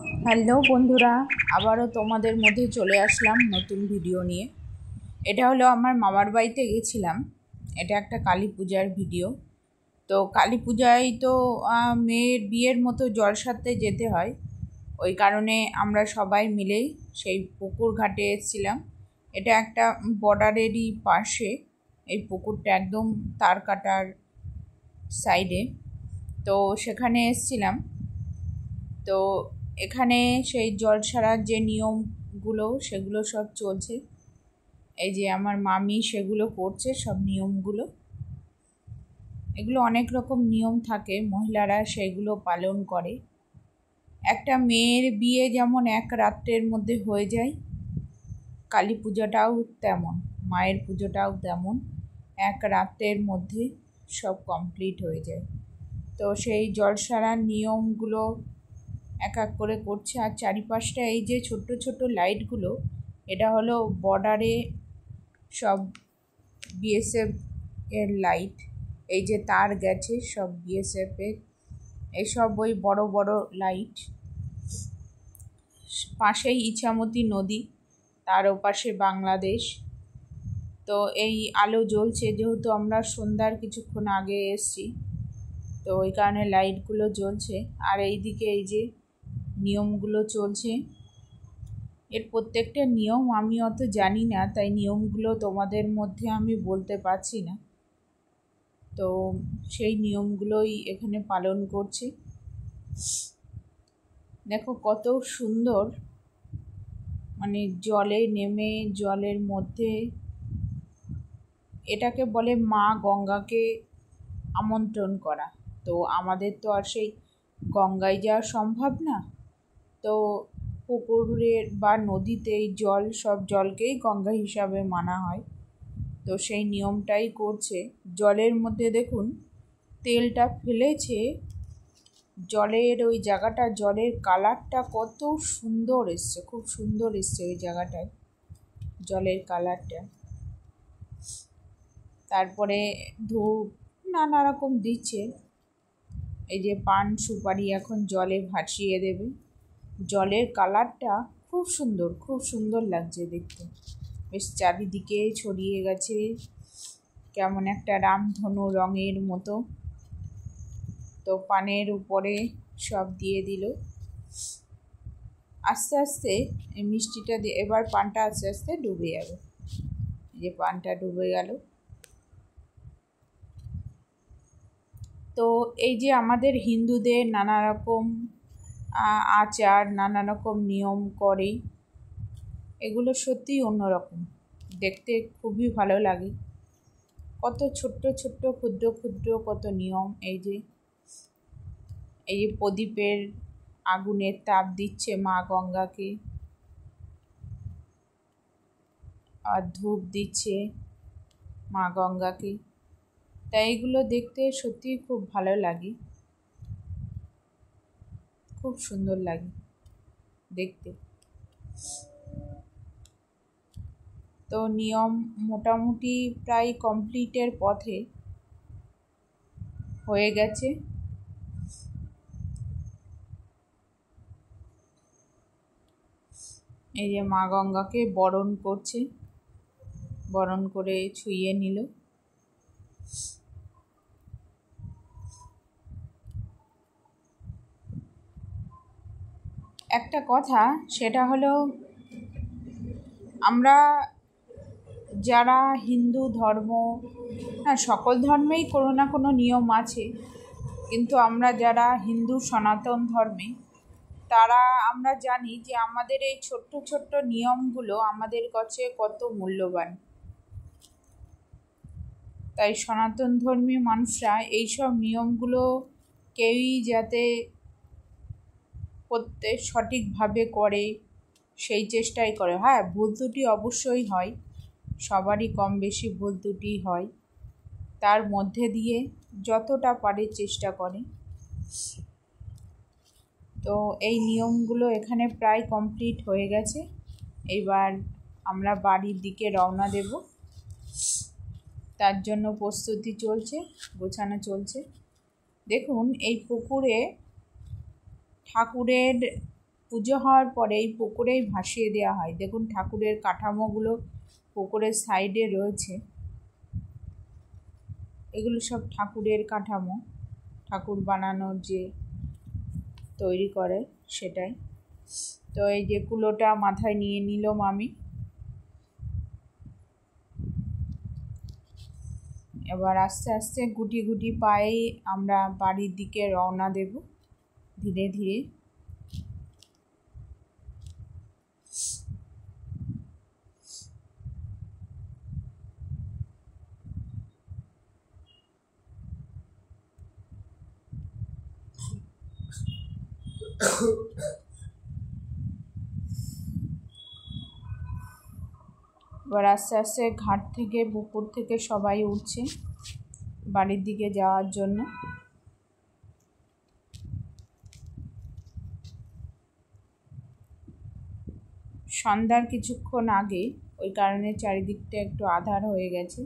Hello বন্ধুরা, আবারও তোমাদের মধ্যে চলে আসলাম নতুন ভিডিও নিয়ে। এটা হলো আমার মামার বাড়িতে গেছিলাম। এটা একটা কালী পূজার ভিডিও। তো কালী পূজায় তো মেয়ের বিয়ের মতো জলসাতে যেতে হয়, ওই কারণে আমরা সবাই মিলেই সেই পুকুর ঘাটে এসেছিলাম। এটা একটা বর্ডারেরই পাশে, এই পুকুরটা একদম তার কাটার সাইডে। তো সেখানে এসেছিলাম। তো এখানে সেই জল ছাড়ার যে নিয়মগুলো সেগুলো সব চলছে। এই যে আমার মামি সেগুলো করছে, সব নিয়মগুলো। এগুলো অনেক রকম নিয়ম থাকে, মহিলারা সেগুলো পালন করে। একটা মেয়ের বিয়ে যেমন এক রাত্রের মধ্যে হয়ে যায়, কালী পূজাটাও তেমন, মায়ের পুজোটাও তেমন, এক রাত্রের মধ্যে সব কমপ্লিট হয়ে যায়। তো সেই জল সারার নিয়মগুলো এক এক করে করছে। আর চারিপাশটা এই যে ছোট্ট ছোট্ট লাইটগুলো, এটা হলো বর্ডারে সব বিএসএফ এর লাইট। এই যে তার গেছে সব বিএসএফ এর, এসব ওই বড় বড় লাইট। পাশেই ইছামতি নদী, তার ওপাশে বাংলাদেশ। তো এই আলো জ্বলছে, যেহেতু আমরা সন্ধ্যার কিছুক্ষণ আগে এসছি, তো ওই কারণে লাইটগুলো জ্বলছে। আর এইদিকে এই যে নিয়মগুলো চলছে। এর প্রত্যেকটা নিয়ম আমি অত জানি না, তাই নিয়মগুলো তোমাদের মধ্যে আমি বলতে পারছি না। তো সেই নিয়মগুলোই এখানে পালন করছে। দেখো কত সুন্দর, মানে জলে নেমে জলের মধ্যে, এটাকে বলে মা গঙ্গাকে আমন্ত্রণ করা। তো আমাদের তো আর সেই গঙ্গায় যাওয়া সম্ভব না, তো পুকুরের বা নদীতে এই জল, সব জলকেই গঙ্গা হিসাবে মানা হয়। তো সেই নিয়মটাই করছে। জলের মধ্যে দেখুন তেলটা ফেলেছে, জলের ওই জায়গাটা, জলের কালারটা কত সুন্দর এসছে, খুব সুন্দর এসছে ওই জায়গাটায় জলের কালারটা। তারপরে ধূপ নানা রকম দিচ্ছে। এই যে পান সুপারি এখন জলে ভাসিয়ে দেবে। জলের কালারটা খুব সুন্দর, খুব সুন্দর লাগছে দেখতে। বেশ চারিদিকে ছড়িয়ে গেছে, কেমন একটা রামধনু রঙের মতো। তো পানের উপরে সব দিয়ে দিল। আস্তে আস্তে এই মিষ্টিটা দিয়ে এবার পানটা আস্তে আস্তে ডুবে যাবে। যে পানটা ডুবে গেল। তো এই যে আমাদের হিন্দুদের নানা রকম আচার, নানা রকম নিয়ম করে, এগুলো সত্যিই অন্যরকম, দেখতে খুবই ভালো লাগে। কত ছোট্ট ছোট্ট ক্ষুদ্র ক্ষুদ্র কত নিয়ম। এই যে প্রদীপের আগুনের তাপ দিচ্ছে মা গঙ্গাকে, আর ধূপ দিচ্ছে মা গঙ্গাকে। তাই এগুলো দেখতে সত্যিই খুব ভালো লাগে, খুব সুন্দর লাগে দেখতে। তো নিয়ম মোটামুটি প্রায় কমপ্লিটের পথে হয়ে গেছে। এই যে মা গঙ্গাকে বরণ করছে, বরণ করে ছুঁয়ে নিল। একটা কথা, সেটা হলো আমরা যারা হিন্দু ধর্ম, হ্যাঁ সকল ধর্মেই কোনো না কোনো নিয়ম আছে, কিন্তু আমরা যারা হিন্দু সনাতন ধর্মে, তারা আমরা জানি যে আমাদের এই ছোট্ট ছোট্ট নিয়মগুলো আমাদের কাছে কত মূল্যবান। তাই সনাতন ধর্মী মানুষরা এইসব নিয়মগুলো কেউই যাতে করতে সঠিকভাবে করে সেই চেষ্টাই করে। হ্যাঁ, ভুল ত্রুটি অবশ্যই হয়, সবারই কম বেশি ভুল ত্রুটি হয়, তার মধ্যে দিয়ে যতটা পারে চেষ্টা করে। তো এই নিয়মগুলো এখানে প্রায় কমপ্লিট হয়ে গেছে। এবার আমরা বাড়ির দিকে রওনা দেব, তার জন্য প্রস্তুতি চলছে, গোছানো চলছে। দেখুন এই পুকুরে ঠাকুরের পুজো হওয়ার পরে এই পুকুরেই ভাসিয়ে দেওয়া হয়। দেখুন ঠাকুরের কাঠামোগুলো পুকুরের সাইডে রয়েছে, এগুলো সব ঠাকুরের কাঠামো, ঠাকুর বানানোর যে তৈরি করে সেটাই। তো এই যে কুলোটা মাথায় নিয়ে নিল মামি। এবার আস্তে আস্তে গুটি গুটি পায়ে আমরা বাড়ির দিকে রওনা দেব ধীরে ধীরে। এবার আস্তে আস্তে ঘাট থেকে পুকুর থেকে সবাই উঠছে বাড়ির দিকে যাওয়ার জন্য। সন্ধ্যার কিছুক্ষণ আগে, ওই কারণে চারিদিকটা একটু আঁধার হয়ে গেছে।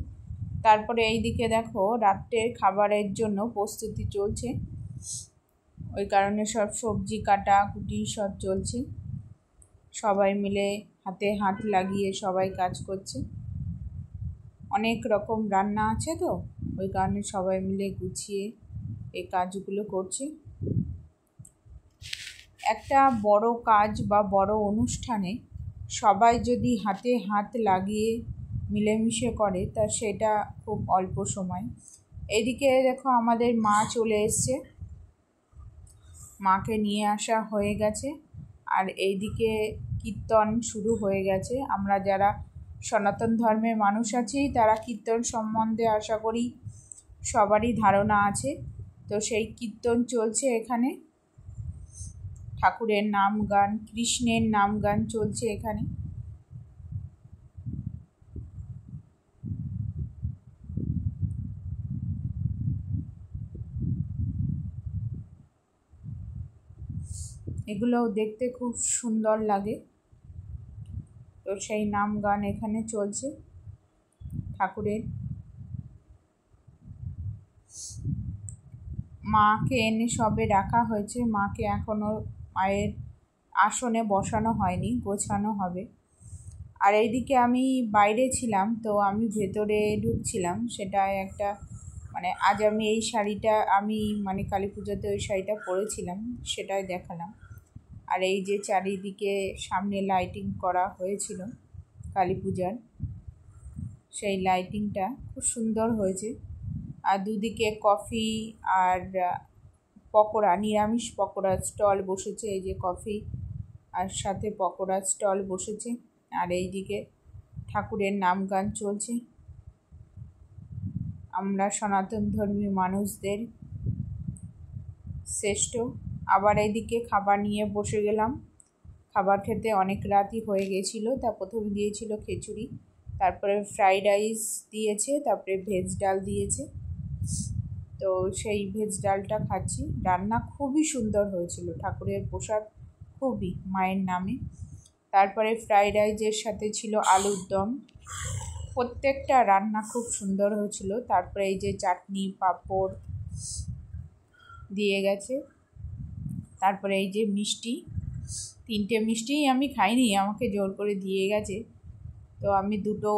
তারপরে এই দিকে দেখো রাত্রের খাবারের জন্য প্রস্তুতি চলছে, ওই কারণে সব সবজি কাটা কুটি সব চলছে। সবাই মিলে হাতে হাত লাগিয়ে সবাই কাজ করছে। অনেক রকম রান্না আছে তো, ওই কারণে সবাই মিলে গুছিয়ে এই কাজগুলো করছে। একটা বড় কাজ বা বড় অনুষ্ঠানে সবাই যদি হাতে হাত লাগিয়ে মিলেমিশে করে তা সেটা খুব অল্প সময়। এদিকে দেখো আমাদের মা চলে এসছে, মাকে নিয়ে আসা হয়ে গেছে। আর এইদিকে কীর্তন শুরু হয়ে গেছে। আমরা যারা সনাতন ধর্মের মানুষ আছি তারা কীর্তন সম্বন্ধে আশা করি সবারই ধারণা আছে। তো সেই কীর্তন চলছে এখানে, ঠাকুরের নাম গান, কৃষ্ণের নাম গান চলছে এখানে। এগুলোও দেখতে খুব সুন্দর লাগে। তো সেই নাম গান এখানে চলছে ঠাকুরের। মাকে এনে সবে রাখা হয়েছে, মাকে এখনও মায়ের আসনে বসানো হয়নি, গোছানো হবে। আর এইদিকে আমি বাইরে ছিলাম, তো আমি ভেতরে ঢুকছিলাম। সেটা একটা আজ আমি এই শাড়িটা কালী পুজোতে ওই শাড়িটা পরেছিলাম, সেটাই দেখালাম। আর এই যে চারিদিকে সামনে লাইটিং করা হয়েছিল কালী পূজার, সেই লাইটিংটা খুব সুন্দর হয়েছে। আর দুদিকে কফি আর পকোড়া, নিরামিষ পকোড়া স্টল বসেছে। এই যে কফি আর সাথে পকোড়া স্টল বসেছে। আর এইদিকে ঠাকুরের নাম গান চলছে। আমরা সনাতন ধর্মী মানুষদের শ্রেষ্ঠ। আবার এইদিকে খাবার নিয়ে বসে গেলাম। খাবার খেতে অনেক রাতই হয়ে গেছিলো। তা প্রথমে দিয়েছিল খিচুড়ি, তারপরে ফ্রাইড রাইস দিয়েছে, তারপরে ভেজ ডাল দিয়েছে। তো সেই ভেজ ডালটা খাচ্ছি। রান্না খুবই সুন্দর হয়েছিল, ঠাকুরের প্রসাদ খুবই, মায়ের নামে। তারপরে ফ্রাইড রাইসের সাথে ছিল আলুর দম। প্রত্যেকটা রান্না খুব সুন্দর হয়েছিল। তারপরে এই যে চাটনি পাঁপড় দিয়ে গেছে। তারপরে এই যে মিষ্টি, 3টে মিষ্টিই আমি খাইনি, আমাকে জোর করে দিয়ে গেছে। তো আমি 2টো